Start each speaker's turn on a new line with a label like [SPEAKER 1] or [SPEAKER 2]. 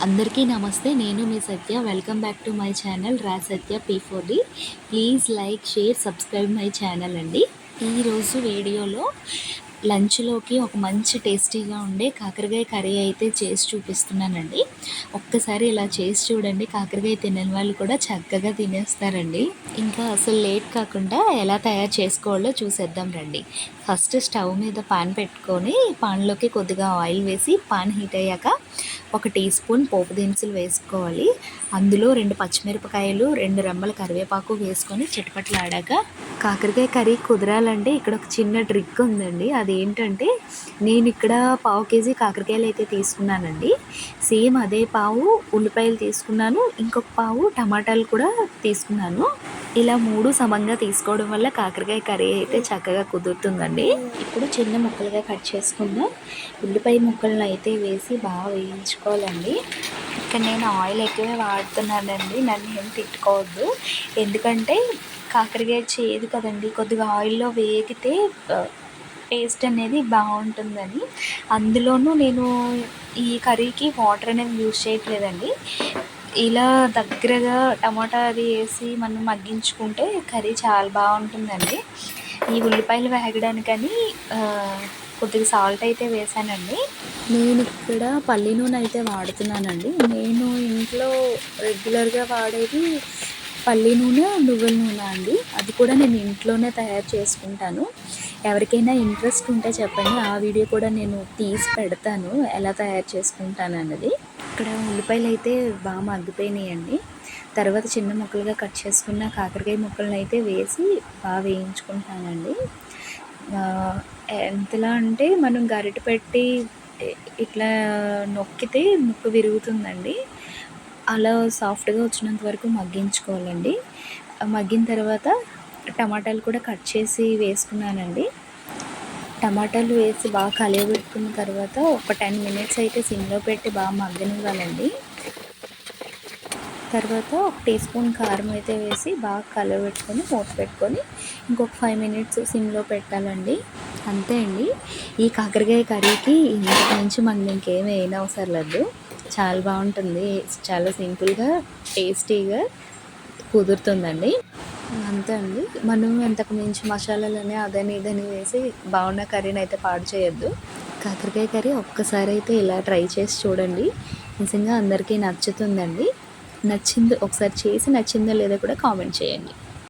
[SPEAKER 1] అందరికీ నమస్తే. నేను మీ Satya. Welcome back to my channel రా Satya P4D. Please like, share, subscribe my channel అండి. ఈరోజు వీడియోలో లంచ్లోకి ఒక మంచి టేస్టీగా ఉండే కాకరకాయ కర్రీ అయితే చేసి చూపిస్తున్నానండి. ఒక్కసారి ఇలా చేసి చూడండి. కాకరకాయ తినని వాళ్ళు కూడా చక్కగా తినేస్తారండి. ఇంకా అసలు లేట్ కాకుండా ఎలా తయారు చేసుకోవాలో చూసేద్దాం రండి. ఫస్ట్ స్టవ్ మీద పాన్ పెట్టుకొని పాన్లోకి కొద్దిగా ఆయిల్ వేసి పాన్ హీట్ అయ్యాక 1 టీ స్పూన్ పోపు దినుసులు వేసుకోవాలి. అందులో 2 పచ్చిమిరపకాయలు, 2 రెమ్మల కరివేపాకు వేసుకొని చిటపటలాడాక కాకరకాయ కర్రీ కుదరాలంటే ఇక్కడ ఒక చిన్న ట్రిక్ ఉందండి. అదేంటంటే నేను ఇక్కడ పావు కేజీ కాకరకాయలు అయితే తీసుకున్నానండి. సేమ్ అదే పావు ఉల్లిపాయలు తీసుకున్నాను, ఇంకొక పావు టమాటాలు కూడా తీసుకున్నాను. ఇలా 3 సమంగా తీసుకోవడం వల్ల కాకరకాయ కర్రీ అయితే చక్కగా కుదురుతుందండి. ఇప్పుడు చిన్న ముక్కలుగా కట్ చేసుకున్న ఉల్లిపాయ ముక్కలను అయితే వేసి బాగా వేయించుకోవాలండి. ఇక్కడ నేను ఆయిల్ ఎక్కువే వాడుతున్నానండి, నన్ను ఏం తిట్టుకోవద్దు. ఎందుకంటే కాకరకాయ చేదు కదండి, కొద్దిగా ఆయిల్లో వేగితే టేస్ట్ అనేది బాగుంటుందని. అందులోనూ నేను ఈ కర్రీకి వాటర్ అనేది యూజ్ చేయట్లేదండి. ఇలా దగ్గరగా టమాటా అది వేసి మనం మగ్గించుకుంటే కర్రీ చాలా బాగుంటుందండి. ఈ ఉల్లిపాయలు వేగడానికని కొద్దిగా సాల్ట్ అయితే వేసానండి. నేను ఇక్కడ పల్లి నూనె అయితే వాడుతున్నానండి. నేను ఇంట్లో రెగ్యులర్గా వాడేది పల్లి నూనె, నువ్వుల నూనె అండి. అది కూడా నేను ఇంట్లోనే తయారు చేసుకుంటాను. ఎవరికైనా ఇంట్రెస్ట్ ఉంటే చెప్పండి, ఆ వీడియో కూడా నేను తీసి పెడతాను ఎలా తయారు చేసుకుంటాను అన్నది. ఇక్కడ ఉల్లిపాయలు అయితే బాగా మగ్గిపోయినాయండి. తర్వాత చిన్న ముక్కలుగా కట్ చేసుకున్న కాకరకాయ ముక్కలను అయితే వేసి బాగా వేయించుకుంటానండి. ఎంతలా అంటే మనం గరిటె పెట్టి ఇట్లా నొక్కితే ముక్క విరుగుతుందండి. అలా సాఫ్ట్గా వచ్చినంత వరకు మగ్గించుకోవాలండి. మగ్గిన తర్వాత టమాటాలు కూడా కట్ చేసి వేసుకున్నానండి. టమాటాలు వేసి బాగా కలియబెట్టుకున్న తర్వాత ఒక 10 మినిట్స్ అయితే సిమ్లో పెట్టి బాగా మగ్గనివ్వాలండి. తర్వాత 1 టీ స్పూన్ కారం అయితే వేసి బాగా కలబెట్టుకొని మూత పెట్టుకొని ఇంకొక 5 మినిట్స్ సిమ్లో పెట్టాలండి. అంతే అండి. ఈ కాకరకాయ కర్రీకి ఇంతకు మించి మనం ఇంకేమీ వేయనవసరం లేదు. చాలా బాగుంటుంది. చాలా సింపుల్గా టేస్టీగా కుదురుతుందండి. అంతే అండి. మనం ఇంతకు మించి మసాలాలని అదని ఇదని వేసి బాగున్న కర్రీని అయితే పాడు చేయొద్దు. కాకరకాయ కర్రీ ఒక్కసారి అయితే ఇలా ట్రై చేసి చూడండి. నిజంగా అందరికీ నచ్చుతుందండి. ఒకసారి చేసి నచ్చిందో లేదో కూడా కామెంట్ చేయండి.